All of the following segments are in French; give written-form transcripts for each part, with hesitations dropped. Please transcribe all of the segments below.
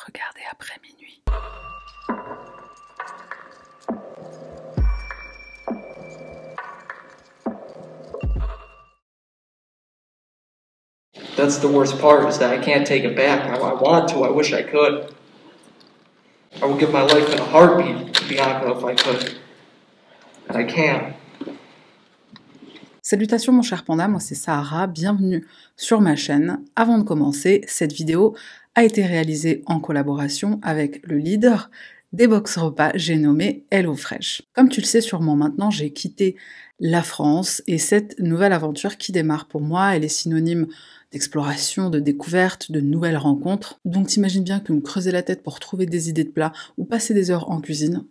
regarder après minuit. That's the worst part, is that I can't take it back. I want to, I wish I could. I would give my life in a heartbeat to Bianca if I could. And I can't. Salutations mon cher panda, moi c'est Sahara, bienvenue sur ma chaîne. Avant de commencer, cette vidéo a été réalisée en collaboration avec le leader des box repas, j'ai nommé HelloFresh. Comme tu le sais sûrement maintenant, j'ai quitté la France et cette nouvelle aventure qui démarre pour moi, elle est synonyme d'exploration, de découverte, de nouvelles rencontres. Donc t'imagines bien que me creuser la tête pour trouver des idées de plats ou passer des heures en cuisine,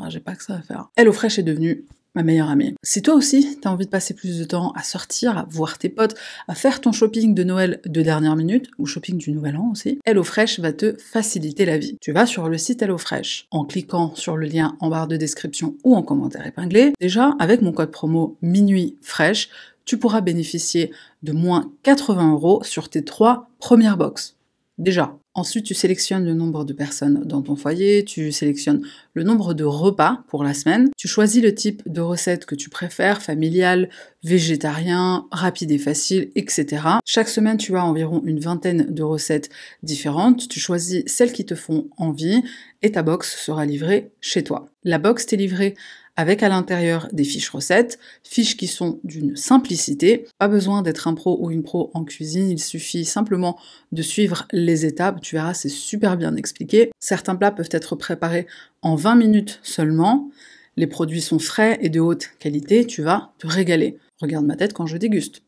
j'ai pas que ça à faire. HelloFresh est devenu ma meilleure amie. Si toi aussi, t'as envie de passer plus de temps à sortir, à voir tes potes, à faire ton shopping de Noël de dernière minute, ou shopping du Nouvel An aussi, HelloFresh va te faciliter la vie. Tu vas sur le site HelloFresh, en cliquant sur le lien en barre de description ou en commentaire épinglé. Déjà, avec mon code promo Minuit Fresh, tu pourras bénéficier de moins 80 € sur tes 3 premières box. Déjà. Ensuite, tu sélectionnes le nombre de personnes dans ton foyer, tu sélectionnes le nombre de repas pour la semaine, tu choisis le type de recette que tu préfères, familial, végétarien, rapide et facile, etc. Chaque semaine, tu as environ une vingtaine de recettes différentes, tu choisis celles qui te font envie et ta box sera livrée chez toi. La box t'est livrée avec à l'intérieur des fiches recettes, fiches qui sont d'une simplicité, pas besoin d'être un pro ou une pro en cuisine, il suffit simplement de suivre les étapes, tu verras c'est super bien expliqué. Certains plats peuvent être préparés en 20 minutes seulement, les produits sont frais et de haute qualité, tu vas te régaler. Regarde ma tête quand je déguste.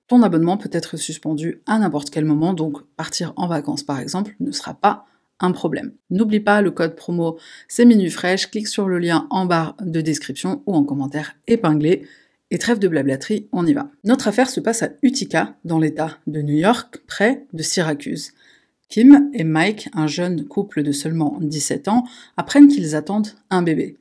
Ton abonnement peut être suspendu à n'importe quel moment, donc partir en vacances par exemple ne sera pas un problème. N'oublie pas le code promo, c'est Minuit Fresh, clique sur le lien en barre de description ou en commentaire épinglé, et trêve de blablaterie, on y va. Notre affaire se passe à Utica, dans l'état de New York, près de Syracuse. Kim et Mike, un jeune couple de seulement 17 ans, apprennent qu'ils attendent un bébé.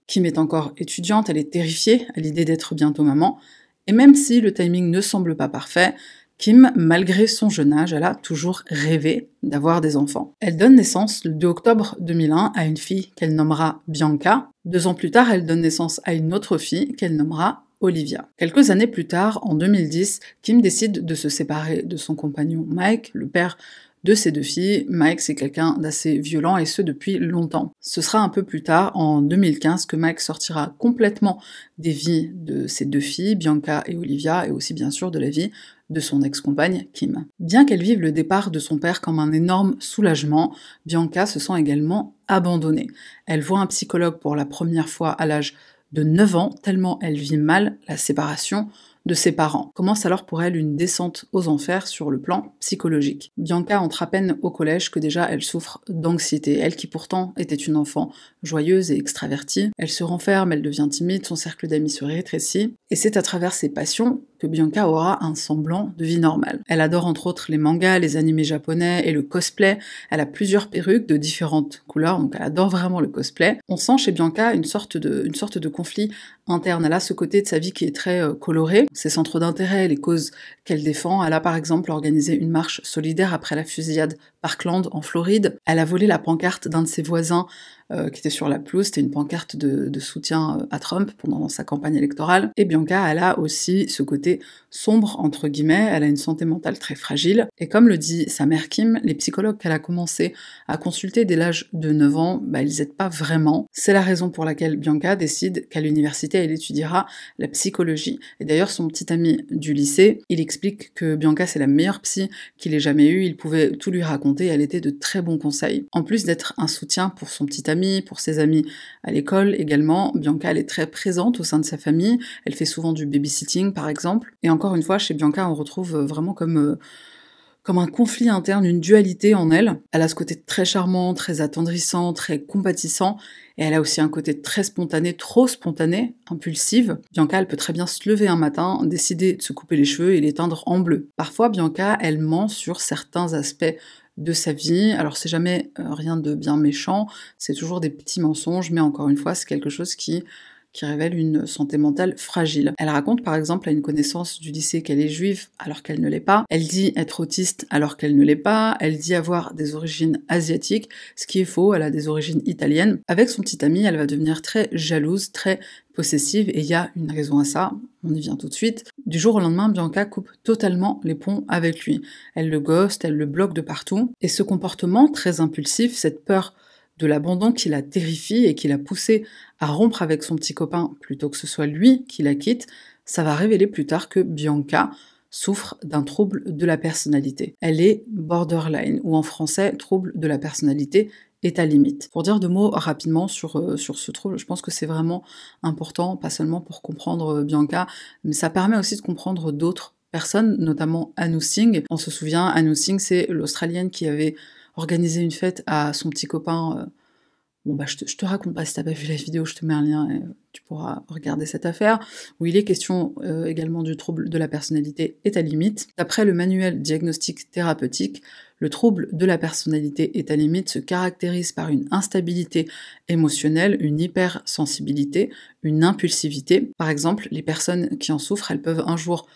Kim est encore étudiante, elle est terrifiée à l'idée d'être bientôt maman, et même si le timing ne semble pas parfait, Kim, malgré son jeune âge, elle a toujours rêvé d'avoir des enfants. Elle donne naissance le 2 octobre 2001 à une fille qu'elle nommera Bianca. 2 ans plus tard, elle donne naissance à une autre fille qu'elle nommera Olivia. Quelques années plus tard, en 2010, Kim décide de se séparer de son compagnon Mike, le père de ses 2 filles. Mike, c'est quelqu'un d'assez violent et ce depuis longtemps. Ce sera un peu plus tard, en 2015, que Mike sortira complètement des vies de ses 2 filles, Bianca et Olivia, et aussi bien sûr de la vie de son ex-compagne Kim. Bien qu'elle vive le départ de son père comme un énorme soulagement, Bianca se sent également abandonnée. Elle voit un psychologue pour la première fois à l'âge de 9 ans, tellement elle vit mal la séparation de ses parents. Commence alors pour elle une descente aux enfers sur le plan psychologique. Bianca entre à peine au collège que déjà elle souffre d'anxiété, elle qui pourtant était une enfant joyeuse et extravertie. Elle se renferme, elle devient timide, son cercle d'amis se rétrécit, et c'est à travers ses passions que Bianca aura un semblant de vie normale. Elle adore entre autres les mangas, les animés japonais et le cosplay, elle a plusieurs perruques de différentes couleurs, donc elle adore vraiment le cosplay. On sent chez Bianca une sorte de conflit interne, elle a ce côté de sa vie qui est très coloré, ses centres d'intérêt, les causes qu'elle défend. Elle a par exemple organisé une marche solidaire après la fusillade Parkland en Floride. Elle a volé la pancarte d'un de ses voisins qui était sur la pelouse, c'était une pancarte de soutien à Trump pendant sa campagne électorale. Et Bianca, elle a aussi ce côté sombre, entre guillemets, elle a une santé mentale très fragile. Et comme le dit sa mère Kim, les psychologues qu'elle a commencé à consulter dès l'âge de 9 ans, ils aident pas vraiment. C'est la raison pour laquelle Bianca décide qu'à l'université, elle étudiera la psychologie. Et d'ailleurs, son petit ami du lycée, il explique que Bianca, c'est la meilleure psy qu'il ait jamais eue, il pouvait tout lui raconter, elle était de très bons conseils. En plus d'être un soutien pour son petit ami, pour ses amis à l'école également, Bianca, elle est très présente au sein de sa famille, elle fait souvent du babysitting par exemple, et encore une fois, chez Bianca, on retrouve vraiment comme un conflit interne, une dualité en elle. Elle a ce côté très charmant, très attendrissant, très compatissant, et elle a aussi un côté très spontané, trop spontané, impulsive. Bianca, elle peut très bien se lever un matin, décider de se couper les cheveux et les teindre en bleu. Parfois, Bianca, elle ment sur certains aspects de sa vie, alors c'est jamais rien de bien méchant, c'est toujours des petits mensonges, mais encore une fois, c'est quelque chose qui qui révèlent une santé mentale fragile. Elle raconte par exemple à une connaissance du lycée qu'elle est juive alors qu'elle ne l'est pas. Elle dit être autiste alors qu'elle ne l'est pas. Elle dit avoir des origines asiatiques, ce qui est faux, elle a des origines italiennes. Avec son petit ami, elle va devenir très jalouse, très possessive, et il y a une raison à ça, on y vient tout de suite. Du jour au lendemain, Bianca coupe totalement les ponts avec lui. Elle le ghost, elle le bloque de partout, et ce comportement très impulsif, cette peur de l'abandon qui la terrifie et qui l'a poussée à rompre avec son petit copain plutôt que ce soit lui qui la quitte, ça va révéler plus tard que Bianca souffre d'un trouble de la personnalité. Elle est borderline, ou en français, trouble de la personnalité état limite. Pour dire deux mots rapidement sur ce trouble, je pense que c'est vraiment important, pas seulement pour comprendre Bianca, mais ça permet aussi de comprendre d'autres personnes, notamment Anu Singh. On se souvient, Anu Singh, c'est l'Australienne qui avait organisé une fête à son petit copain. Bon bah je te raconte pas, si t'as pas vu la vidéo, je te mets un lien et tu pourras regarder cette affaire, où il est question également du trouble de la personnalité état limite. D'après le manuel diagnostic thérapeutique, le trouble de la personnalité état limite se caractérise par une instabilité émotionnelle, une hypersensibilité, une impulsivité. Par exemple, les personnes qui en souffrent, elles peuvent un jour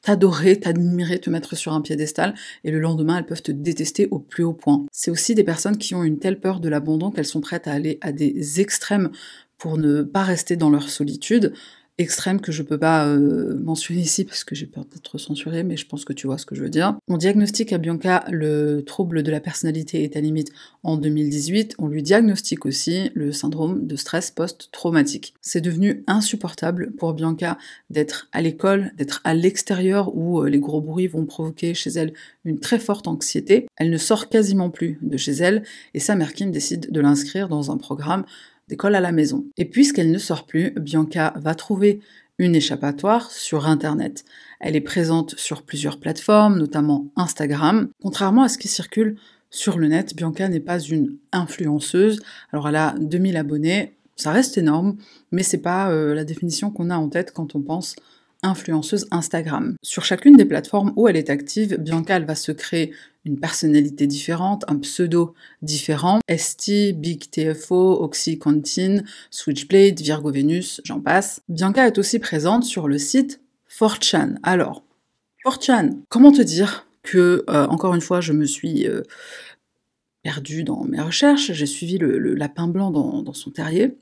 t'adorer, t'admirer, te mettre sur un piédestal, et le lendemain, elles peuvent te détester au plus haut point. C'est aussi des personnes qui ont une telle peur de l'abandon qu'elles sont prêtes à aller à des extrêmes pour ne pas rester dans leur solitude, extrêmes que je peux pas mentionner ici parce que j'ai peur d'être censurée, mais je pense que tu vois ce que je veux dire. On diagnostique à Bianca le trouble de la personnalité état limite en 2018, on lui diagnostique aussi le syndrome de stress post-traumatique. C'est devenu insupportable pour Bianca d'être à l'école, d'être à l'extérieur où les gros bruits vont provoquer chez elle une très forte anxiété. Elle ne sort quasiment plus de chez elle et sa mère Kim décide de l'inscrire dans un programme d'école à la maison. Et puisqu'elle ne sort plus, Bianca va trouver une échappatoire sur Internet. Elle est présente sur plusieurs plateformes, notamment Instagram. Contrairement à ce qui circule sur le net, Bianca n'est pas une influenceuse. Alors elle a 2000 abonnés, ça reste énorme, mais c'est pas la définition qu'on a en tête quand on pense influenceuse Instagram. Sur chacune des plateformes où elle est active, Bianca elle va se créer une personnalité différente, un pseudo différent, ST, Big TFO, OxyContin, Switchblade, Virgo Venus, j'en passe. Bianca est aussi présente sur le site 4chan. Alors, 4chan, comment te dire que, encore une fois, je me suis perdue dans mes recherches, j'ai suivi le lapin blanc dans son terrier,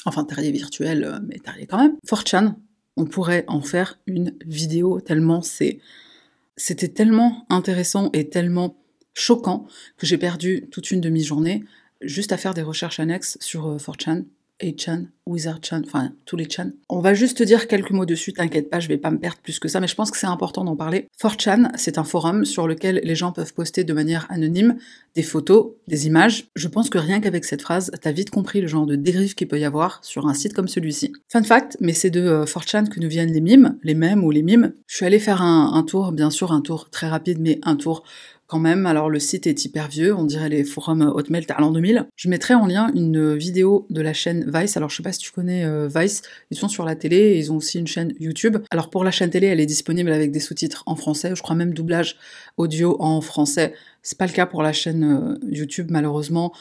enfin terrier virtuel, mais terrier quand même. 4chan, on pourrait en faire une vidéo tellement c'était tellement intéressant et tellement choquant que j'ai perdu toute une demi-journée juste à faire des recherches annexes sur 4chan, 8chan, Wizardchan, enfin tous les chans. On va juste te dire quelques mots dessus, t'inquiète pas, je vais pas me perdre plus que ça, mais je pense que c'est important d'en parler. 4chan, c'est un forum sur lequel les gens peuvent poster de manière anonyme des photos, des images. Je pense que rien qu'avec cette phrase, t'as vite compris le genre de dérive qu'il peut y avoir sur un site comme celui-ci. Fun fact, mais c'est de 4chan que nous viennent les mimes, les mèmes ou les mimes. Je suis allée faire un tour, bien sûr un tour très rapide, mais un tour quand même. Alors le site est hyper vieux, on dirait les forums Hotmail à l'an 2000. Je mettrai en lien une vidéo de la chaîne Vice. Alors je sais pas si tu connais Vice, ils sont sur la télé et ils ont aussi une chaîne YouTube. Alors pour la chaîne télé, elle est disponible avec des sous-titres en français, je crois même doublage audio en français. C'est pas le cas pour la chaîne YouTube malheureusement.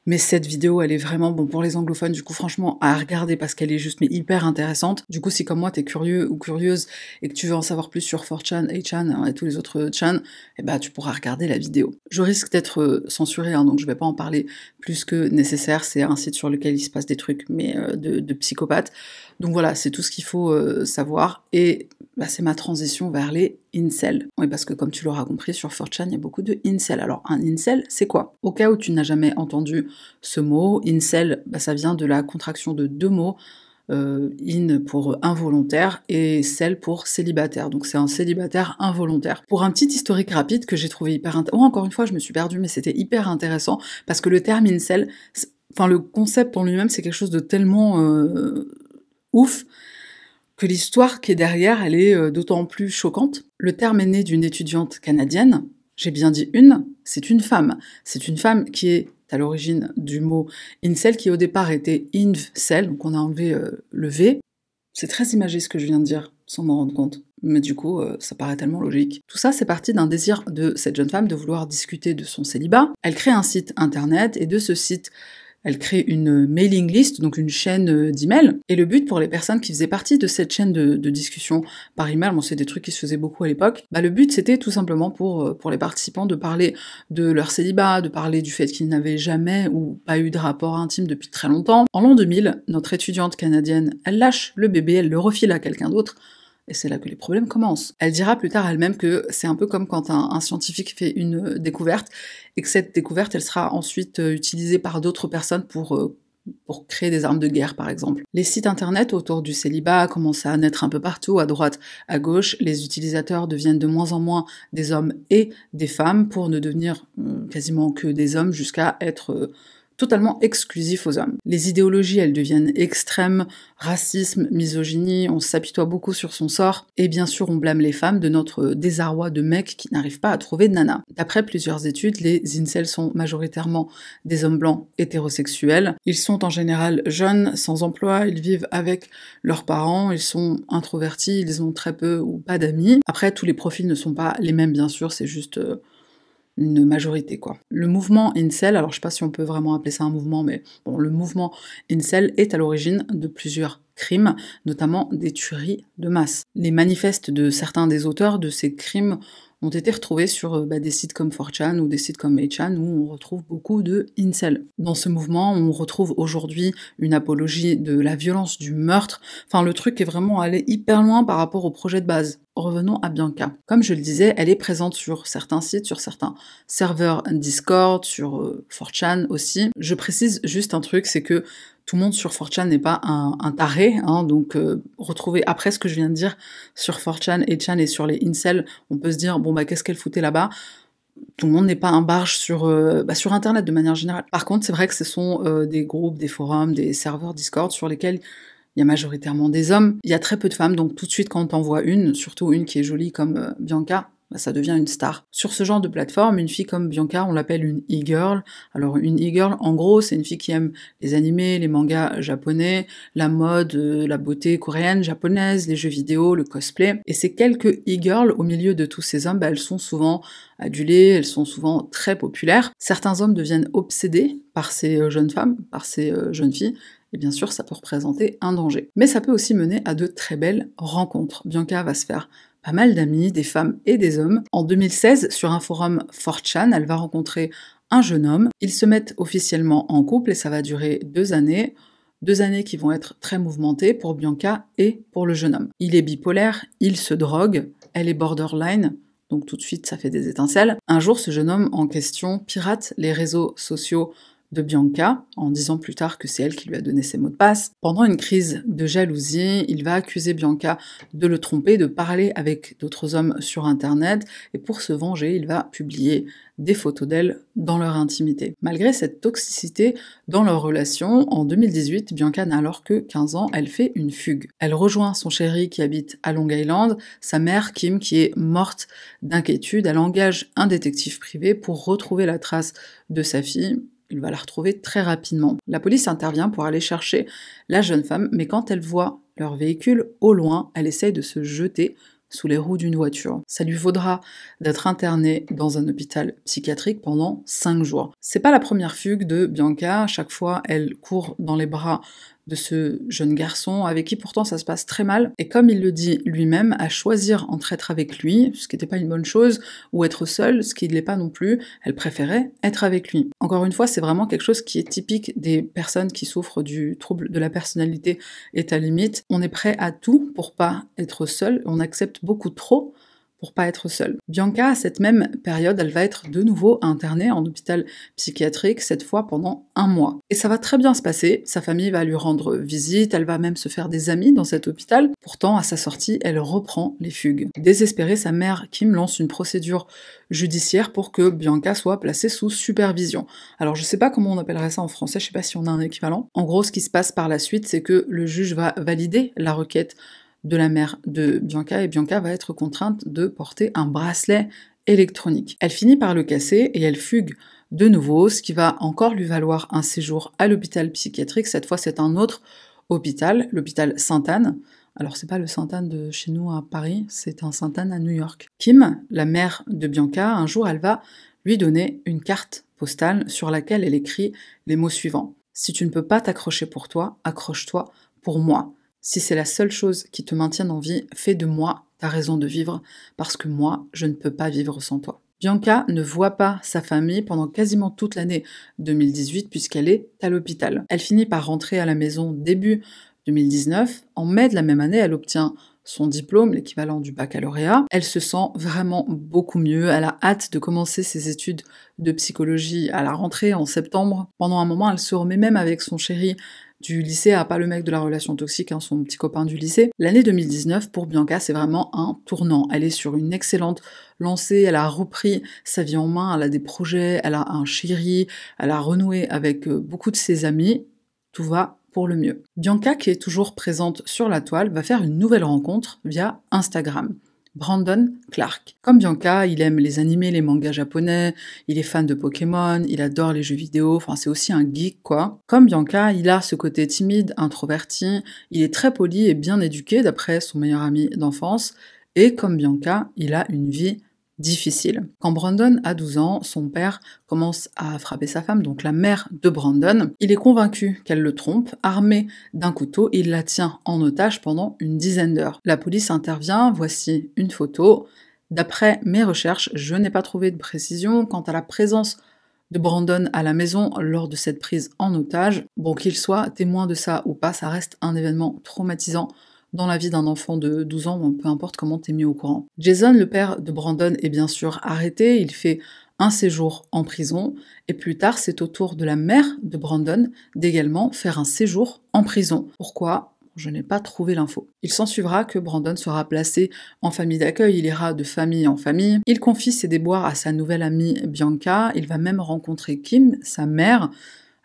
Mais cette vidéo, elle est vraiment, bon, pour les anglophones, du coup, franchement, à regarder parce qu'elle est juste, mais hyper intéressante. Du coup, si comme moi, t'es curieux ou curieuse et que tu veux en savoir plus sur 4chan, 8chan et tous les autres chans, eh ben, tu pourras regarder la vidéo. Je risque d'être censurée, hein, donc je vais pas en parler plus que nécessaire. C'est un site sur lequel il se passe des trucs, mais de psychopathes. Donc voilà, c'est tout ce qu'il faut savoir. Et bah, c'est ma transition vers les incels. Oui, parce que comme tu l'auras compris, sur 4chan, il y a beaucoup de incels. Alors, un incel, c'est quoi? Au cas où tu n'as jamais entendu ce mot, incel, bah, ça vient de la contraction de deux mots, in pour involontaire et cel pour célibataire. Donc c'est un célibataire involontaire. Pour un petit historique rapide que j'ai trouvé hyper intéressant, encore une fois, je me suis perdue, mais c'était hyper intéressant, parce que le terme incel, enfin le concept en lui-même, c'est quelque chose de tellement ouf, que l'histoire qui est derrière, elle est d'autant plus choquante. Le terme est né d'une étudiante canadienne, j'ai bien dit une, c'est une femme. C'est une femme qui est à l'origine du mot incel, qui au départ était invcel, donc on a enlevé le V. C'est très imagé ce que je viens de dire, sans m'en rendre compte. Mais du coup, ça paraît tellement logique. Tout ça, c'est parti d'un désir de cette jeune femme de vouloir discuter de son célibat. Elle crée un site internet, et de ce site, Elle crée une mailing list, donc une chaîne d'emails. Et le but pour les personnes qui faisaient partie de cette chaîne de discussion par email, bon, c'est des trucs qui se faisaient beaucoup à l'époque, le but c'était tout simplement pour les participants de parler de leur célibat, de parler du fait qu'ils n'avaient jamais ou pas eu de rapport intime depuis très longtemps. En l'an 2000, notre étudiante canadienne, elle lâche le bébé, elle le refile à quelqu'un d'autre, et c'est là que les problèmes commencent. Elle dira plus tard elle-même que c'est un peu comme quand un scientifique fait une découverte, et que cette découverte, elle sera ensuite utilisée par d'autres personnes pour créer des armes de guerre, par exemple. Les sites internet autour du célibat commencent à naître un peu partout, à droite, à gauche. Les utilisateurs deviennent de moins en moins des hommes et des femmes, pour ne devenir quasiment que des hommes, jusqu'à être totalement exclusif aux hommes. Les idéologies, elles deviennent extrêmes, racisme, misogynie, on s'apitoie beaucoup sur son sort, et bien sûr on blâme les femmes de notre désarroi de mecs qui n'arrivent pas à trouver de nana. D'après plusieurs études, les incels sont majoritairement des hommes blancs hétérosexuels. Ils sont en général jeunes, sans emploi, ils vivent avec leurs parents, ils sont introvertis, ils ont très peu ou pas d'amis. Après, tous les profils ne sont pas les mêmes bien sûr, c'est juste une majorité, quoi. Le mouvement incel, alors je sais pas si on peut vraiment appeler ça un mouvement, mais bon, le mouvement incel est à l'origine de plusieurs crimes, notamment des tueries de masse. Les manifestes de certains des auteurs de ces crimes ont été retrouvés sur des sites comme 4chan ou des sites comme 8chan, où on retrouve beaucoup de incels. Dans ce mouvement, on retrouve aujourd'hui une apologie de la violence, du meurtre, enfin le truc est vraiment allé hyper loin par rapport au projet de base. Revenons à Bianca. Comme je le disais, elle est présente sur certains sites, sur certains serveurs Discord, sur 4chan aussi. Je précise juste un truc, c'est que tout le monde sur 4chan n'est pas un taré, hein, donc retrouver après ce que je viens de dire sur 4chan, 8chan et sur les incels, on peut se dire, bon qu'est-ce qu'elle foutait là-bas? Tout le monde n'est pas un barge sur Internet de manière générale. Par contre, c'est vrai que ce sont des groupes, des forums, des serveurs Discord sur lesquels il y a majoritairement des hommes, il y a très peu de femmes, donc tout de suite quand on t'en voit une, surtout une qui est jolie comme Bianca, ça devient une star. Sur ce genre de plateforme, une fille comme Bianca, on l'appelle une e-girl. Alors une e-girl, en gros, c'est une fille qui aime les animés, les mangas japonais, la mode, la beauté coréenne, japonaise, les jeux vidéo, le cosplay. Et ces quelques e-girls, au milieu de tous ces hommes, elles sont souvent adulées, elles sont souvent très populaires. Certains hommes deviennent obsédés par ces jeunes femmes, par ces jeunes filles, et bien sûr, ça peut représenter un danger. Mais ça peut aussi mener à de très belles rencontres. Bianca va se faire pas mal d'amis, des femmes et des hommes. En 2016, sur un forum 4chan, elle va rencontrer un jeune homme. Ils se mettent officiellement en couple et ça va durer 2 années. 2 années qui vont être très mouvementées pour Bianca et pour le jeune homme. Il est bipolaire, il se drogue, elle est borderline, donc tout de suite ça fait des étincelles. Un jour, ce jeune homme en question pirate les réseaux sociaux de Bianca, en disant plus tard que c'est elle qui lui a donné ses mots de passe. Pendant une crise de jalousie, il va accuser Bianca de le tromper, de parler avec d'autres hommes sur internet, et pour se venger, il va publier des photos d'elle dans leur intimité. Malgré cette toxicité dans leur relation, en 2018, Bianca n'a alors que 15 ans, elle fait une fugue. Elle rejoint son chéri qui habite à Long Island, sa mère Kim qui est morte d'inquiétude, elle engage un détective privé pour retrouver la trace de sa fille. Il va la retrouver très rapidement. La police intervient pour aller chercher la jeune femme, mais quand elle voit leur véhicule au loin, elle essaye de se jeter sous les roues d'une voiture. Ça lui vaudra d'être internée dans un hôpital psychiatrique pendant 5 jours. C'est pas la première fugue de Bianca, à chaque fois elle court dans les bras de ce jeune garçon, avec qui pourtant ça se passe très mal, et comme il le dit lui-même, à choisir entre être avec lui, ce qui n'était pas une bonne chose, ou être seule, ce qui ne l'est pas non plus, elle préférait être avec lui. Encore une fois, c'est vraiment quelque chose qui est typique des personnes qui souffrent du trouble de la personnalité et à limite. On est prêt à tout pour pas être seul, on accepte beaucoup trop pour pas être seule. Bianca, à cette même période, elle va être de nouveau internée en hôpital psychiatrique, cette fois pendant 1 mois. Et ça va très bien se passer, sa famille va lui rendre visite, elle va même se faire des amis dans cet hôpital. Pourtant, à sa sortie, elle reprend les fugues. Désespérée, sa mère, Kim, lance une procédure judiciaire pour que Bianca soit placée sous supervision. Alors, je sais pas comment on appellerait ça en français, je sais pas si on a un équivalent. En gros, ce qui se passe par la suite, c'est que le juge va valider la requête de la mère de Bianca, et Bianca va être contrainte de porter un bracelet électronique. Elle finit par le casser et elle fugue de nouveau, ce qui va encore lui valoir un séjour à l'hôpital psychiatrique. Cette fois, c'est un autre hôpital, l'hôpital Sainte-Anne. Alors, c'est pas le Sainte-Anne de chez nous à Paris, c'est un Sainte-Anne à New York. Kim, la mère de Bianca, un jour, elle va lui donner une carte postale sur laquelle elle écrit les mots suivants. Si tu ne peux pas t'accrocher pour toi, accroche-toi pour moi. Si c'est la seule chose qui te maintienne en vie, fais de moi ta raison de vivre, parce que moi, je ne peux pas vivre sans toi. Bianca ne voit pas sa famille pendant quasiment toute l'année 2018 puisqu'elle est à l'hôpital. Elle finit par rentrer à la maison début 2019. En mai de la même année, elle obtient son diplôme, l'équivalent du baccalauréat. Elle se sent vraiment beaucoup mieux. Elle a hâte de commencer ses études de psychologie à la rentrée en septembre. Pendant un moment, elle se remet même avec son chéri du lycée, pas le mec de la relation toxique, son petit copain du lycée. L'année 2019, pour Bianca, c'est vraiment un tournant. Elle est sur une excellente lancée, elle a repris sa vie en main, elle a des projets, elle a un chéri, elle a renoué avec beaucoup de ses amis. Tout va pour le mieux. Bianca, qui est toujours présente sur la toile, va faire une nouvelle rencontre via Instagram. Brandon Clark. Comme Bianca, il aime les animés, les mangas japonais, il est fan de Pokémon, il adore les jeux vidéo, enfin c'est aussi un geek quoi. Comme Bianca, il a ce côté timide, introverti, il est très poli et bien éduqué d'après son meilleur ami d'enfance, et comme Bianca, il a une vie difficile. Quand Brandon a 12 ans, son père commence à frapper sa femme, donc la mère de Brandon. Il est convaincu qu'elle le trompe, armé d'un couteau, il la tient en otage pendant une dizaine d'heures. La police intervient, voici une photo. D'après mes recherches, je n'ai pas trouvé de précision quant à la présence de Brandon à la maison lors de cette prise en otage. Bon, qu'il soit témoin de ça ou pas, ça reste un événement traumatisant dans la vie d'un enfant de 12 ans, peu importe comment t'es mis au courant. Jason, le père de Brandon, est bien sûr arrêté, il fait un séjour en prison, et plus tard, c'est au tour de la mère de Brandon d'également faire un séjour en prison. Pourquoi ? Je n'ai pas trouvé l'info. Il s'ensuivra que Brandon sera placé en famille d'accueil, il ira de famille en famille, il confie ses déboires à sa nouvelle amie Bianca, il va même rencontrer Kim, sa mère.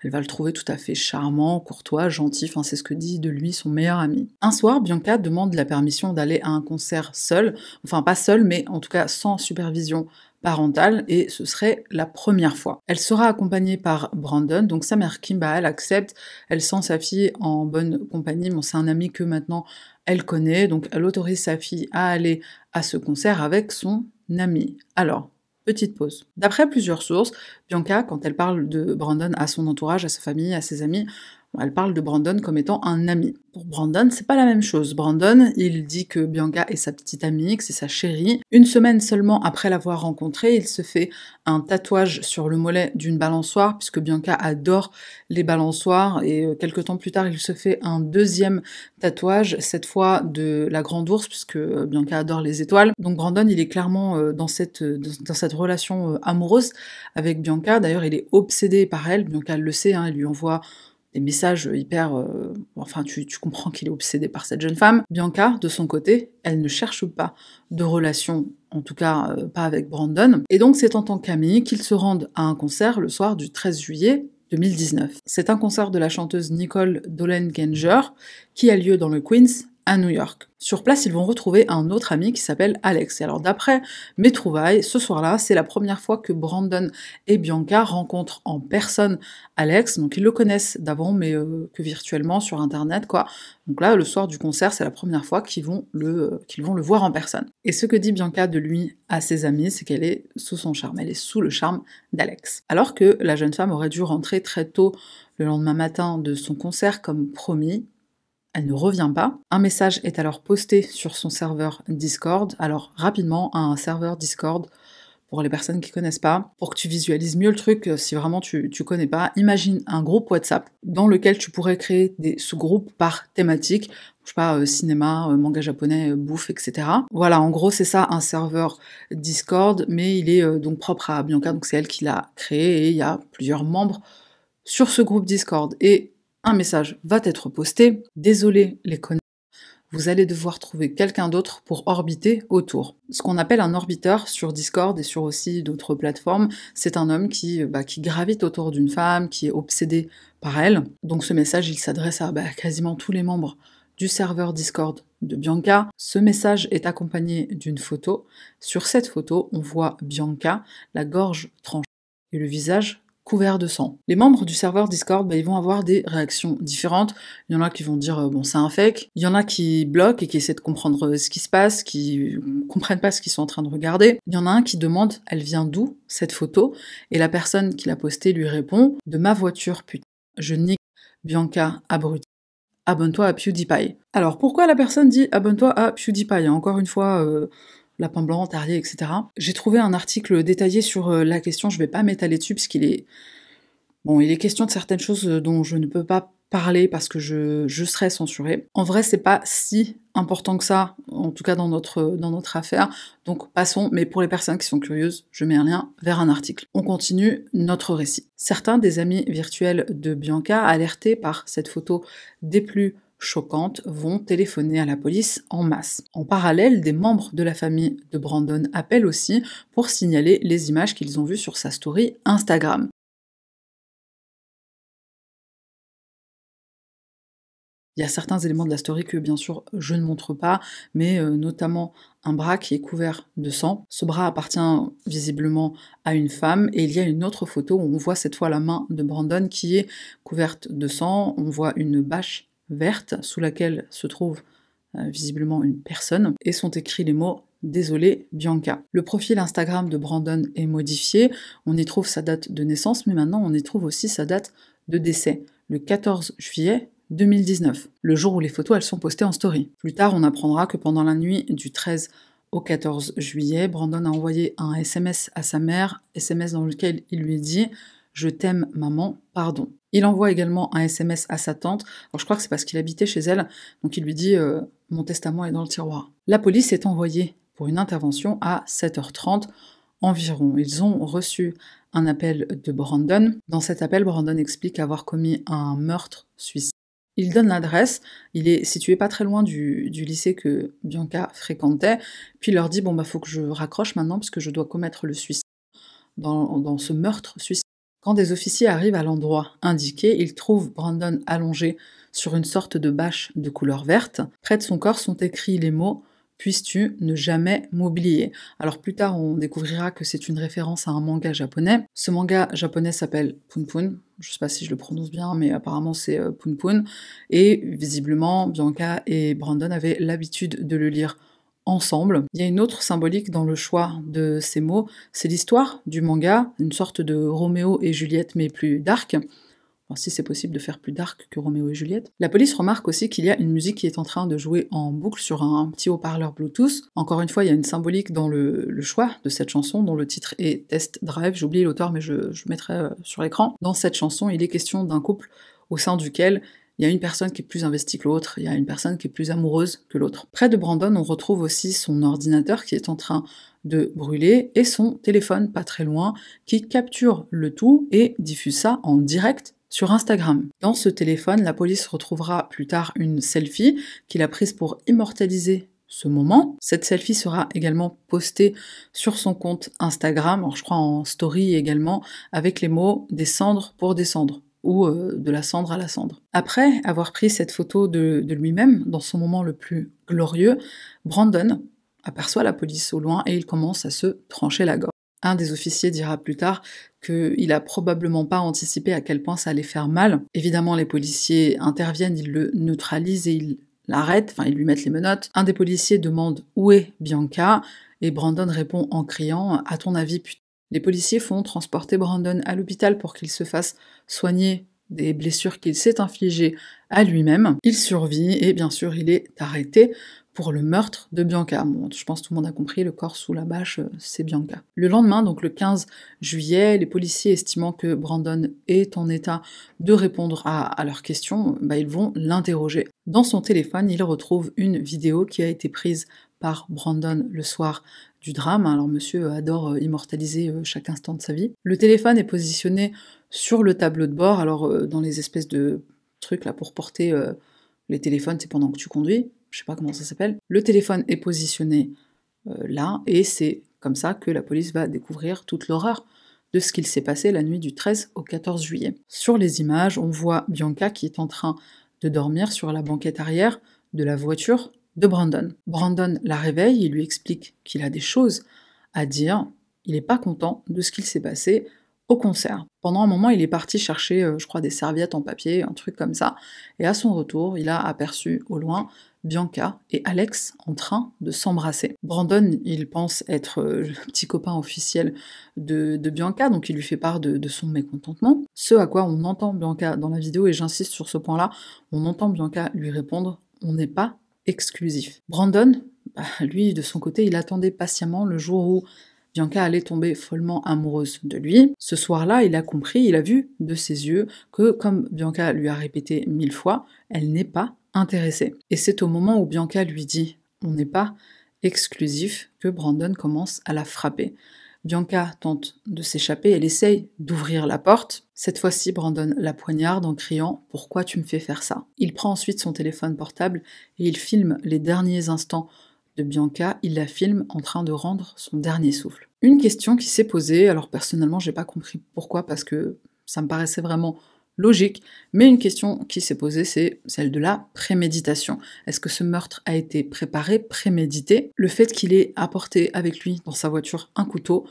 Elle va le trouver tout à fait charmant, courtois, gentil, enfin c'est ce que dit de lui son meilleur ami. Un soir, Bianca demande la permission d'aller à un concert seule, enfin pas seule, mais en tout cas sans supervision parentale, et ce serait la première fois. Elle sera accompagnée par Brandon, donc sa mère Kim, elle accepte, elle sent sa fille en bonne compagnie, bon c'est un ami que maintenant elle connaît, donc elle autorise sa fille à aller à ce concert avec son ami. Alors, petite pause. D'après plusieurs sources, Bianca, quand elle parle de Brandon à son entourage, à sa famille, à ses amis, elle parle de Brandon comme étant un ami. Pour Brandon, c'est pas la même chose. Brandon, il dit que Bianca est sa petite amie, que c'est sa chérie. Une semaine seulement après l'avoir rencontrée, il se fait un tatouage sur le mollet d'une balançoire, puisque Bianca adore les balançoires, et quelques temps plus tard, il se fait un deuxième tatouage, cette fois de la grande ours, puisque Bianca adore les étoiles. Donc Brandon, il est clairement dans cette relation amoureuse avec Bianca. D'ailleurs, il est obsédé par elle. Bianca le sait, elle lui envoie des messages hyper... enfin, tu comprends qu'il est obsédé par cette jeune femme. Bianca, de son côté, elle ne cherche pas de relation, en tout cas pas avec Brandon. Et donc, c'est en tant qu'amie qu'ils se rendent à un concert le soir du 13 juillet 2019. C'est un concert de la chanteuse Nicole Dollenganger qui a lieu dans le Queens, à New York. Sur place, ils vont retrouver un autre ami qui s'appelle Alex. Et alors d'après mes trouvailles, ce soir-là, c'est la première fois que Brandon et Bianca rencontrent en personne Alex. Donc ils le connaissent d'avant, mais que virtuellement sur internet, quoi. Donc là, le soir du concert, c'est la première fois qu'ils vont le voir en personne. Et ce que dit Bianca de lui à ses amis, c'est qu'elle est sous son charme, elle est sous le charme d'Alex. Alors que la jeune femme aurait dû rentrer très tôt le lendemain matin de son concert comme promis, elle ne revient pas. Un message est alors posté sur son serveur Discord. Alors rapidement, un serveur Discord, pour les personnes qui connaissent pas, pour que tu visualises mieux le truc, si vraiment tu connais pas, imagine un groupe WhatsApp dans lequel tu pourrais créer des sous-groupes par thématique, je sais pas, cinéma, manga japonais, bouffe, etc. Voilà, en gros c'est ça un serveur Discord, mais il est donc propre à Bianca, donc c'est elle qui l'a créé, et il y a plusieurs membres sur ce groupe Discord. Et un message va être posté. Désolé les connards, vous allez devoir trouver quelqu'un d'autre pour orbiter autour. Ce qu'on appelle un orbiteur sur Discord et sur aussi d'autres plateformes, c'est un homme qui gravite autour d'une femme, qui est obsédé par elle. Donc ce message, il s'adresse à quasiment tous les membres du serveur Discord de Bianca. Ce message est accompagné d'une photo. Sur cette photo, on voit Bianca, la gorge tranchée et le visage couvert de sang. Les membres du serveur Discord, ils vont avoir des réactions différentes. Il y en a qui vont dire bon c'est un fake, il y en a qui bloquent et qui essaient de comprendre ce qui se passe, qui comprennent pas ce qu'ils sont en train de regarder. Il y en a un qui demande elle vient d'où cette photo, et la personne qui l'a postée lui répond de ma voiture putain. Je nique Bianca abruti. Abonne-toi à PewDiePie. Alors pourquoi la personne dit abonne-toi à PewDiePie? Encore une fois, lapin blanc, terrier, etc. J'ai trouvé un article détaillé sur la question, je vais pas m'étaler dessus puisqu'il est... Bon, il est question de certaines choses dont je ne peux pas parler parce que je serais censurée. En vrai, c'est pas si important que ça, en tout cas dans notre affaire, donc passons, mais pour les personnes qui sont curieuses, je mets un lien vers un article. On continue notre récit. Certains des amis virtuels de Bianca, alertés par cette photo des plus choquantes, vont téléphoner à la police en masse. En parallèle, des membres de la famille de Brandon appellent aussi pour signaler les images qu'ils ont vues sur sa story Instagram. Il y a certains éléments de la story que, bien sûr, je ne montre pas, mais notamment un bras qui est couvert de sang. Ce bras appartient visiblement à une femme, et il y a une autre photo où on voit cette fois la main de Brandon qui est couverte de sang. On voit une bâche verte sous laquelle se trouve visiblement une personne, et sont écrits les mots « Désolé, Bianca ». Le profil Instagram de Brandon est modifié, on y trouve sa date de naissance, mais maintenant on y trouve aussi sa date de décès, le 14 juillet 2019, le jour où les photos elles sont postées en story. Plus tard, on apprendra que pendant la nuit du 13 au 14 juillet, Brandon a envoyé un SMS à sa mère, SMS dans lequel il lui dit « Je t'aime maman, pardon ». Il envoie également un SMS à sa tante, alors je crois que c'est parce qu'il habitait chez elle, donc il lui dit « Mon testament est dans le tiroir ». La police est envoyée pour une intervention à 7h30 environ. Ils ont reçu un appel de Brandon. Dans cet appel, Brandon explique avoir commis un meurtre-suicide. Il donne l'adresse, il est situé pas très loin du lycée que Bianca fréquentait, puis il leur dit « Bon bah faut que je raccroche maintenant parce que je dois commettre le suicide dans ce meurtre-suicide ». Quand des officiers arrivent à l'endroit indiqué, ils trouvent Brandon allongé sur une sorte de bâche de couleur verte. Près de son corps sont écrits les mots « Puisses-tu ne jamais m'oublier ». Alors plus tard, on découvrira que c'est une référence à un manga japonais. Ce manga japonais s'appelle Punpun. Je sais pas si je le prononce bien, mais apparemment c'est Punpun. Et visiblement, Bianca et Brandon avaient l'habitude de le lire ensemble. Il y a une autre symbolique dans le choix de ces mots, c'est l'histoire du manga, une sorte de Roméo et Juliette mais plus dark. Enfin, si c'est possible de faire plus dark que Roméo et Juliette. La police remarque aussi qu'il y a une musique qui est en train de jouer en boucle sur un petit haut-parleur Bluetooth. Encore une fois, il y a une symbolique dans le choix de cette chanson, dont le titre est Test Drive. J'ai oublié l'auteur, mais je mettrai sur l'écran. Dans cette chanson, il est question d'un couple au sein duquel il y a une personne qui est plus investie que l'autre, il y a une personne qui est plus amoureuse que l'autre. Près de Brandon, on retrouve aussi son ordinateur qui est en train de brûler, et son téléphone pas très loin, qui capture le tout et diffuse ça en direct sur Instagram. Dans ce téléphone, la police retrouvera plus tard une selfie qu'il a prise pour immortaliser ce moment. Cette selfie sera également postée sur son compte Instagram, alors je crois en story également, avec les mots « des cendres pour descendre » ou de la cendre à la cendre. Après avoir pris cette photo de lui-même, dans son moment le plus glorieux, Brandon aperçoit la police au loin et il commence à se trancher la gorge. Un des officiers dira plus tard qu'il a probablement pas anticipé à quel point ça allait faire mal. Évidemment, les policiers interviennent, ils le neutralisent et ils l'arrêtent, enfin ils lui mettent les menottes. Un des policiers demande « Où est Bianca ?» et Brandon répond en criant « À ton avis, putain ?» Les policiers font transporter Brandon à l'hôpital pour qu'il se fasse soigner des blessures qu'il s'est infligées à lui-même. Il survit et bien sûr il est arrêté pour le meurtre de Bianca. Bon, je pense que tout le monde a compris, le corps sous la bâche, c'est Bianca. Le lendemain, donc le 15 juillet, les policiers estimant que Brandon est en état de répondre à leurs questions, ils vont l'interroger. Dans son téléphone, il retrouve une vidéo qui a été prise par Brandon le soir du drame. Alors monsieur adore immortaliser chaque instant de sa vie. Le téléphone est positionné sur le tableau de bord, alors dans les espèces de trucs là pour porter les téléphones, c'est pendant que tu conduis, je sais pas comment ça s'appelle. Le téléphone est positionné là, et c'est comme ça que la police va découvrir toute l'horreur de ce qu'il s'est passé la nuit du 13 au 14 juillet. Sur les images, on voit Bianca qui est en train de dormir sur la banquette arrière de la voiture de Brandon. Brandon la réveille, il lui explique qu'il a des choses à dire, il n'est pas content de ce qu'il s'est passé au concert. Pendant un moment, il est parti chercher, je crois, des serviettes en papier, un truc comme ça, et à son retour, il a aperçu au loin Bianca et Alex en train de s'embrasser. Brandon, il pense être le petit copain officiel de Bianca, donc il lui fait part de son mécontentement. Ce à quoi on entend Bianca dans la vidéo, et j'insiste sur ce point-là, on entend Bianca lui répondre « on n'est pas exclusif ». Brandon, lui, de son côté, il attendait patiemment le jour où Bianca allait tomber follement amoureuse de lui. Ce soir-là, il a compris, il a vu de ses yeux que, comme Bianca lui a répété 1000 fois, elle n'est pas intéressée. Et c'est au moment où Bianca lui dit « on n'est pas exclusif » que Brandon commence à la frapper. Bianca tente de s'échapper, elle essaye d'ouvrir la porte. Cette fois-ci, Brandon la poignarde en criant « pourquoi tu me fais faire ça ?» Il prend ensuite son téléphone portable et il filme les derniers instants de Bianca, il la filme en train de rendre son dernier souffle. Une question qui s'est posée, alors personnellement j'ai pas compris pourquoi, parce que ça me paraissait vraiment logique, mais une question qui s'est posée, c'est celle de la préméditation. Est-ce que ce meurtre a été préparé, prémédité? Le fait qu'il ait apporté avec lui dans sa voiture un couteau,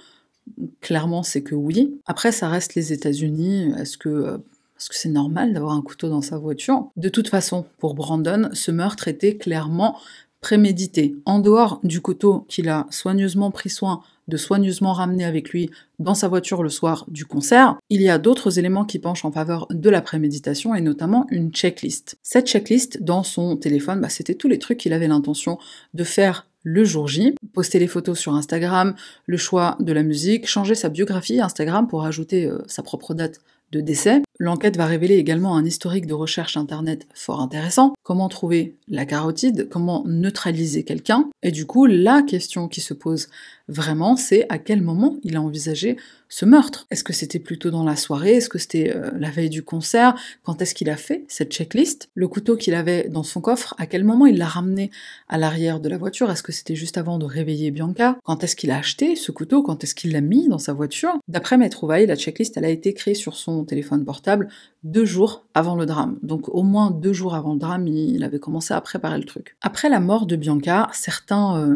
clairement c'est que oui. Après ça reste les États-Unis, est-ce que c'est normal d'avoir un couteau dans sa voiture? De toute façon, pour Brandon, ce meurtre était clairement prémédité. En dehors du couteau qu'il a soigneusement pris soin de soigneusement ramener avec lui dans sa voiture le soir du concert, il y a d'autres éléments qui penchent en faveur de la préméditation et notamment une checklist. Cette checklist, dans son téléphone, c'était tous les trucs qu'il avait l'intention de faire le jour J, poster les photos sur Instagram, le choix de la musique, changer sa biographie Instagram pour ajouter sa propre date de décès. L'enquête va révéler également un historique de recherche internet fort intéressant, comment trouver la carotide, comment neutraliser quelqu'un, et du coup la question qui se pose vraiment c'est à quel moment il a envisagé ce meurtre. Est-ce que c'était plutôt dans la soirée? Est-ce que c'était la veille du concert? Quand est-ce qu'il a fait cette checklist? Le couteau qu'il avait dans son coffre, à quel moment il l'a ramené à l'arrière de la voiture? Est-ce que c'était juste avant de réveiller Bianca? Quand est-ce qu'il a acheté ce couteau? Quand est-ce qu'il l'a mis dans sa voiture? D'après mes trouvailles, la checklist elle a été créée sur son téléphone portable 2 jours avant le drame. Donc au moins 2 jours avant le drame, il avait commencé à préparer le truc. Après la mort de Bianca, certains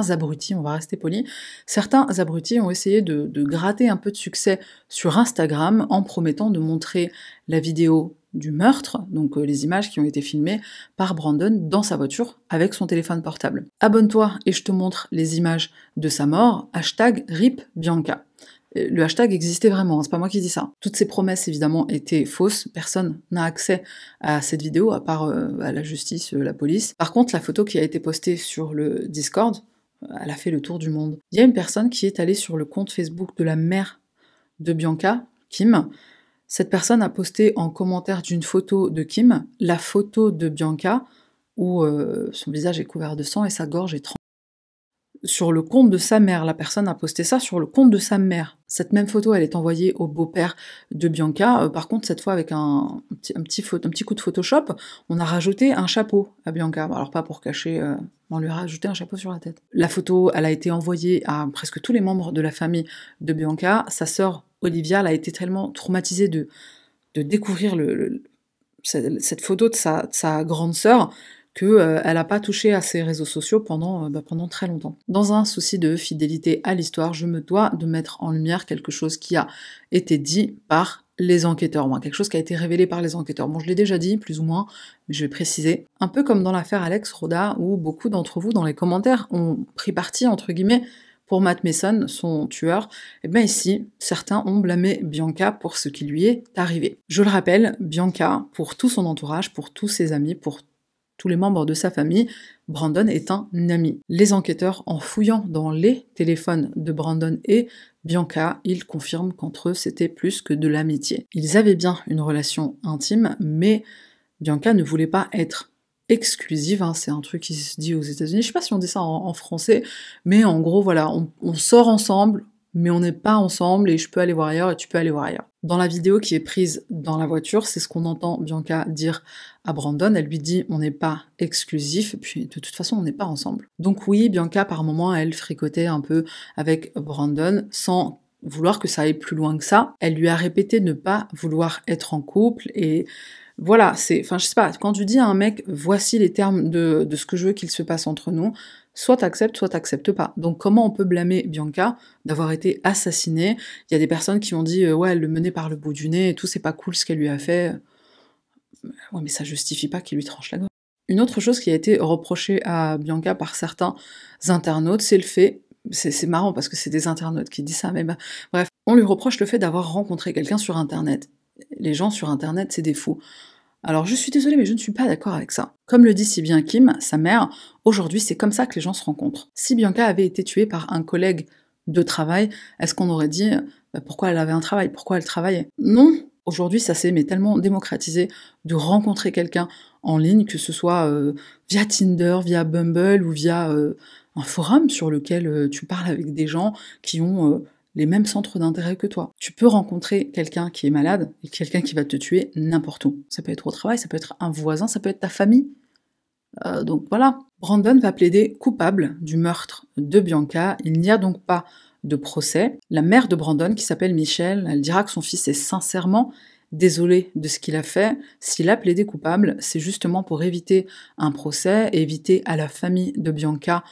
abrutis, on va rester poli, certains abrutis ont essayé de gratter un peu de succès sur Instagram en promettant de montrer la vidéo du meurtre, donc les images qui ont été filmées par Brandon dans sa voiture avec son téléphone portable. Abonne-toi et je te montre les images de sa mort, #RipBianca. Le hashtag existait vraiment, c'est pas moi qui dis ça. Toutes ces promesses, évidemment, étaient fausses. Personne n'a accès à cette vidéo, à part à la justice, la police. Par contre, la photo qui a été postée sur le Discord, elle a fait le tour du monde. Il y a une personne qui est allée sur le compte Facebook de la mère de Bianca, Kim. Cette personne a posté en commentaire d'une photo de Kim, la photo de Bianca, où son visage est couvert de sang et sa gorge est trempée. Sur le compte de sa mère, la personne a posté ça sur le compte de sa mère. Cette même photo, elle est envoyée au beau-père de Bianca. Par contre, cette fois, avec un petit coup de Photoshop, on a rajouté un chapeau à Bianca. Alors pas pour cacher, on lui a rajouté un chapeau sur la tête. La photo, elle a été envoyée à presque tous les membres de la famille de Bianca. Sa sœur, Olivia, elle a été tellement traumatisée de découvrir cette photo de sa grande sœur, qu'elle n'a pas touché à ses réseaux sociaux pendant très longtemps. Dans un souci de fidélité à l'histoire, je me dois de mettre en lumière quelque chose qui a été dit par les enquêteurs, quelque chose qui a été révélé par les enquêteurs. Bon, je l'ai déjà dit, plus ou moins, mais je vais préciser. Un peu comme dans l'affaire Alex Roda, où beaucoup d'entre vous, dans les commentaires, ont pris parti, entre guillemets, pour Matt Mason, son tueur, et bien ici, certains ont blâmé Bianca pour ce qui lui est arrivé. Je le rappelle, Bianca, pour tout son entourage, pour tous ses amis, pour tous les membres de sa famille, Brandon est un ami. Les enquêteurs, en fouillant dans les téléphones de Brandon et Bianca, ils confirment qu'entre eux, c'était plus que de l'amitié. Ils avaient bien une relation intime, mais Bianca ne voulait pas être exclusive, c'est un truc qui se dit aux États-Unis, je sais pas si on dit ça en français, mais en gros, voilà, on sort ensemble, mais on n'est pas ensemble, et je peux aller voir ailleurs, et tu peux aller voir ailleurs. Dans la vidéo qui est prise dans la voiture, c'est ce qu'on entend Bianca dire à Brandon, elle lui dit « on n'est pas exclusif, et puis de toute façon on n'est pas ensemble ». Donc oui, Bianca par moments, elle fricotait un peu avec Brandon, sans vouloir que ça aille plus loin que ça. Elle lui a répété ne pas vouloir être en couple, et voilà, je sais pas, quand tu dis à un mec « voici les termes de ce que je veux qu'il se passe entre nous », soit t'acceptes pas. Donc comment on peut blâmer Bianca d'avoir été assassinée? Il y a des personnes qui ont dit ouais, elle le menait par le bout du nez et tout, c'est pas cool ce qu'elle lui a fait. Ouais, mais ça justifie pas qu'il lui tranche la gorge. Une autre chose qui a été reprochée à Bianca par certains internautes, c'est le fait, c'est marrant parce que c'est des internautes qui disent ça, mais bref, on lui reproche le fait d'avoir rencontré quelqu'un sur Internet. Les gens sur Internet, c'est des fous. Alors je suis désolée, mais je ne suis pas d'accord avec ça. Comme le dit si bien Kim, sa mère, aujourd'hui c'est comme ça que les gens se rencontrent. Si Bianca avait été tuée par un collègue de travail, est-ce qu'on aurait dit pourquoi elle avait un travail, pourquoi elle travaillait? Non. Aujourd'hui, ça s'est tellement démocratisé de rencontrer quelqu'un en ligne, que ce soit via Tinder, via Bumble ou via un forum sur lequel tu parles avec des gens qui ont les mêmes centres d'intérêt que toi. Tu peux rencontrer quelqu'un qui est malade et quelqu'un qui va te tuer n'importe où. Ça peut être au travail, ça peut être un voisin, ça peut être ta famille. Donc voilà. Brandon va plaider coupable du meurtre de Bianca. Il n'y a donc pas de procès. La mère de Brandon, qui s'appelle Michelle, elle dira que son fils est sincèrement désolé de ce qu'il a fait. S'il a plaidé coupable, c'est justement pour éviter un procès et éviter à la famille de Bianca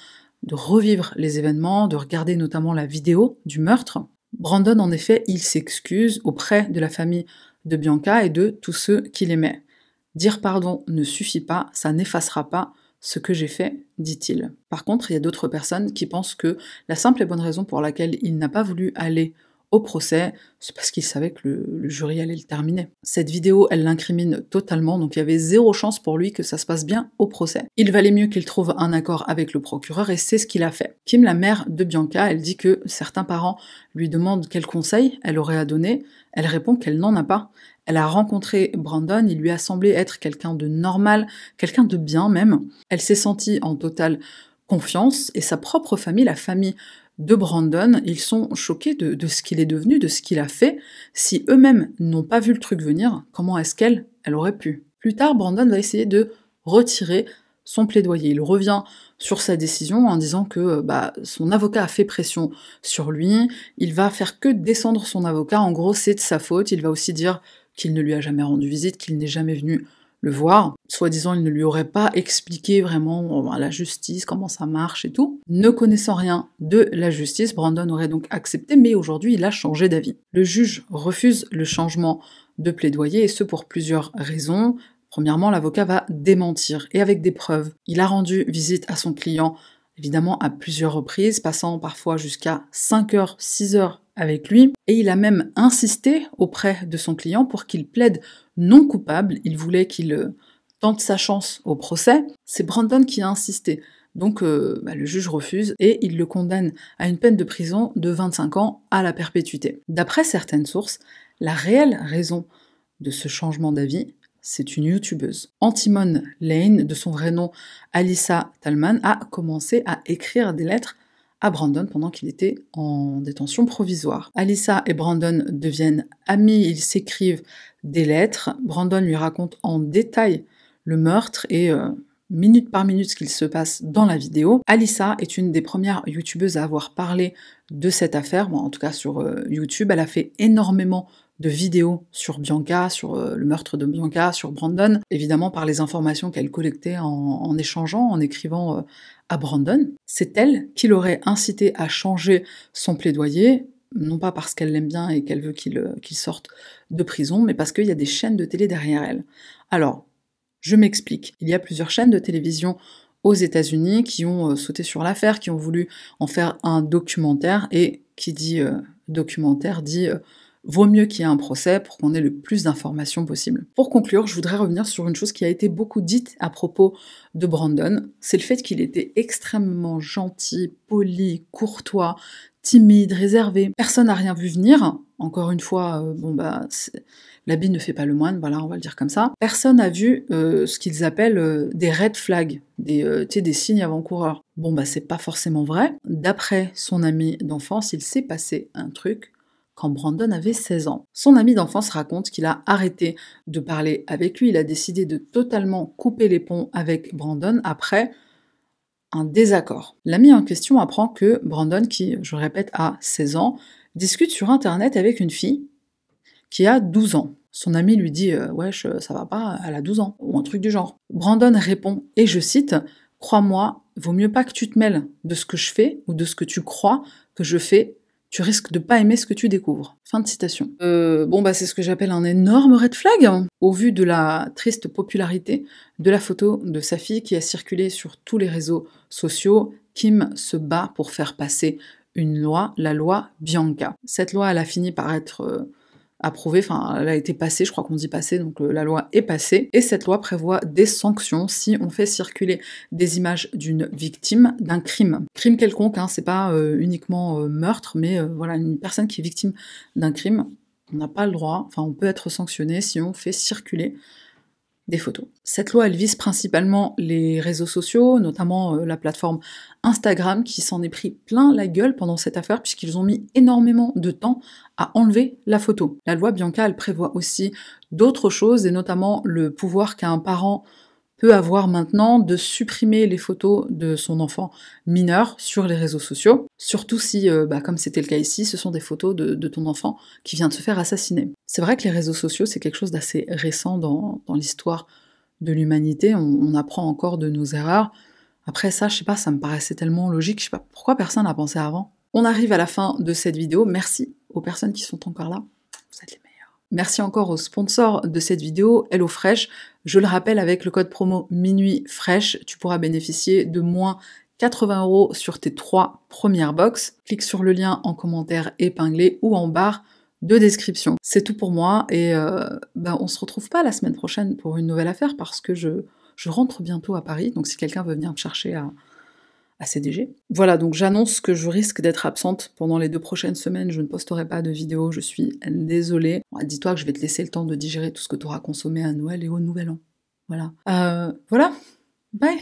de revivre les événements, de regarder notamment la vidéo du meurtre. Brandon, en effet, il s'excuse auprès de la famille de Bianca et de tous ceux qui l'aimaient. Dire pardon ne suffit pas, ça n'effacera pas ce que j'ai fait, dit-il. Par contre, il y a d'autres personnes qui pensent que la simple et bonne raison pour laquelle il n'a pas voulu aller au procès, c'est parce qu'il savait que le jury allait le terminer. Cette vidéo, elle l'incrimine totalement, donc il y avait zéro chance pour lui que ça se passe bien au procès. Il valait mieux qu'il trouve un accord avec le procureur, et c'est ce qu'il a fait. Kim, la mère de Bianca, elle dit que certains parents lui demandent quel conseil elle aurait à donner, elle répond qu'elle n'en a pas. Elle a rencontré Brandon, il lui a semblé être quelqu'un de normal, quelqu'un de bien même. Elle s'est sentie en totale confiance, et sa propre famille, la famille de Brandon, ils sont choqués de ce qu'il est devenu, de ce qu'il a fait. Si eux-mêmes n'ont pas vu le truc venir, comment est-ce qu'elle aurait pu? Plus tard, Brandon va essayer de retirer son plaidoyer. Il revient sur sa décision en disant que son avocat a fait pression sur lui, il va faire que descendre son avocat, en gros c'est de sa faute, il va aussi dire qu'il ne lui a jamais rendu visite, qu'il n'est jamais venu le voir. Soi-disant, il ne lui aurait pas expliqué vraiment la justice, comment ça marche et tout. Ne connaissant rien de la justice, Brandon aurait donc accepté, mais aujourd'hui, il a changé d'avis. Le juge refuse le changement de plaidoyer, et ce pour plusieurs raisons. Premièrement, l'avocat va démentir, et avec des preuves. Il a rendu visite à son client, évidemment à plusieurs reprises, passant parfois jusqu'à 5 heures, 6 heures avec lui, et il a même insisté auprès de son client pour qu'il plaide non coupable. Il voulait qu'il tente sa chance au procès. C'est Brandon qui a insisté. Donc le juge refuse et il le condamne à une peine de prison de 25 ans à la perpétuité. D'après certaines sources, la réelle raison de ce changement d'avis, c'est une youtubeuse. Antimone Lane, de son vrai nom Alyssa Tallman, a commencé à écrire des lettres à Brandon pendant qu'il était en détention provisoire. Alyssa et Brandon deviennent amis, ils s'écrivent des lettres. Brandon lui raconte en détail le meurtre et minute par minute ce qu'il se passe dans la vidéo. Alyssa est une des premières youtubeuses à avoir parlé de cette affaire, en tout cas sur YouTube. Elle a fait énormément de vidéos sur Bianca, sur le meurtre de Bianca, sur Brandon, évidemment par les informations qu'elle collectait en échangeant, en écrivant à Brandon. C'est elle qui l'aurait incité à changer son plaidoyer, non pas parce qu'elle l'aime bien et qu'elle veut qu'il sorte de prison, mais parce qu'il y a des chaînes de télé derrière elle. Alors, je m'explique. Il y a plusieurs chaînes de télévision aux États-Unis qui ont sauté sur l'affaire, qui ont voulu en faire un documentaire, et qui dit documentaire dit vaut mieux qu'il y ait un procès pour qu'on ait le plus d'informations possible. Pour conclure, je voudrais revenir sur une chose qui a été beaucoup dite à propos de Brandon, c'est le fait qu'il était extrêmement gentil, poli, courtois, timide, réservé. Personne n'a rien vu venir. Encore une fois, l'habit ne fait pas le moine, voilà, on va le dire comme ça. Personne n'a vu ce qu'ils appellent des red flags, des signes avant-coureurs. C'est pas forcément vrai. D'après son ami d'enfance, il s'est passé un truc quand Brandon avait 16 ans. Son ami d'enfance raconte qu'il a arrêté de parler avec lui, il a décidé de totalement couper les ponts avec Brandon après un désaccord. L'ami en question apprend que Brandon, qui, je le répète, a 16 ans, discute sur internet avec une fille qui a 12 ans. Son ami lui dit « Wesh, ça va pas, elle a 12 ans », ou un truc du genre. Brandon répond, et je cite « Crois-moi, vaut mieux pas que tu te mêles de ce que je fais ou de ce que tu crois que je fais tu risques de pas aimer ce que tu découvres. Fin de citation. Bon bah c'est ce que j'appelle un énorme red flag, hein, au vu de la triste popularité de la photo de sa fille qui a circulé sur tous les réseaux sociaux. Kim se bat pour faire passer une loi, la loi Bianca. Cette loi, elle a fini par être approuvée, enfin elle a été passée, je crois qu'on dit passée, donc la loi est passée, et cette loi prévoit des sanctions si on fait circuler des images d'une victime d'un crime. Crime quelconque, hein, c'est pas uniquement meurtre, mais voilà, une personne qui est victime d'un crime, on n'a pas le droit, enfin on peut être sanctionné si on fait circuler des photos. Cette loi, elle vise principalement les réseaux sociaux, notamment la plateforme Instagram, qui s'en est pris plein la gueule pendant cette affaire, puisqu'ils ont mis énormément de temps à enlever la photo. La loi Bianca, elle prévoit aussi d'autres choses, et notamment le pouvoir qu'a un parent peut avoir maintenant de supprimer les photos de son enfant mineur sur les réseaux sociaux, surtout si, comme c'était le cas ici, ce sont des photos de ton enfant qui vient de se faire assassiner. C'est vrai que les réseaux sociaux, c'est quelque chose d'assez récent dans l'histoire de l'humanité, on apprend encore de nos erreurs. Après ça, je sais pas, ça me paraissait tellement logique, je sais pas pourquoi personne n'a pensé avant. On arrive à la fin de cette vidéo, merci aux personnes qui sont encore là, vous êtes les meilleurs. Merci encore aux sponsors de cette vidéo, HelloFresh. Je le rappelle, avec le code promo Minuit Fresh, tu pourras bénéficier de moins 80 € sur tes 3 premières box. Clique sur le lien en commentaire épinglé ou en barre de description. C'est tout pour moi, et on se retrouve pas la semaine prochaine pour une nouvelle affaire, parce que je rentre bientôt à Paris, donc si quelqu'un veut venir me chercher à CDG. Voilà, donc j'annonce que je risque d'être absente pendant les 2 prochaines semaines, je ne posterai pas de vidéo, je suis désolée. Bon, dis-toi que je vais te laisser le temps de digérer tout ce que tu auras consommé à Noël et au Nouvel An. Voilà. Voilà, bye.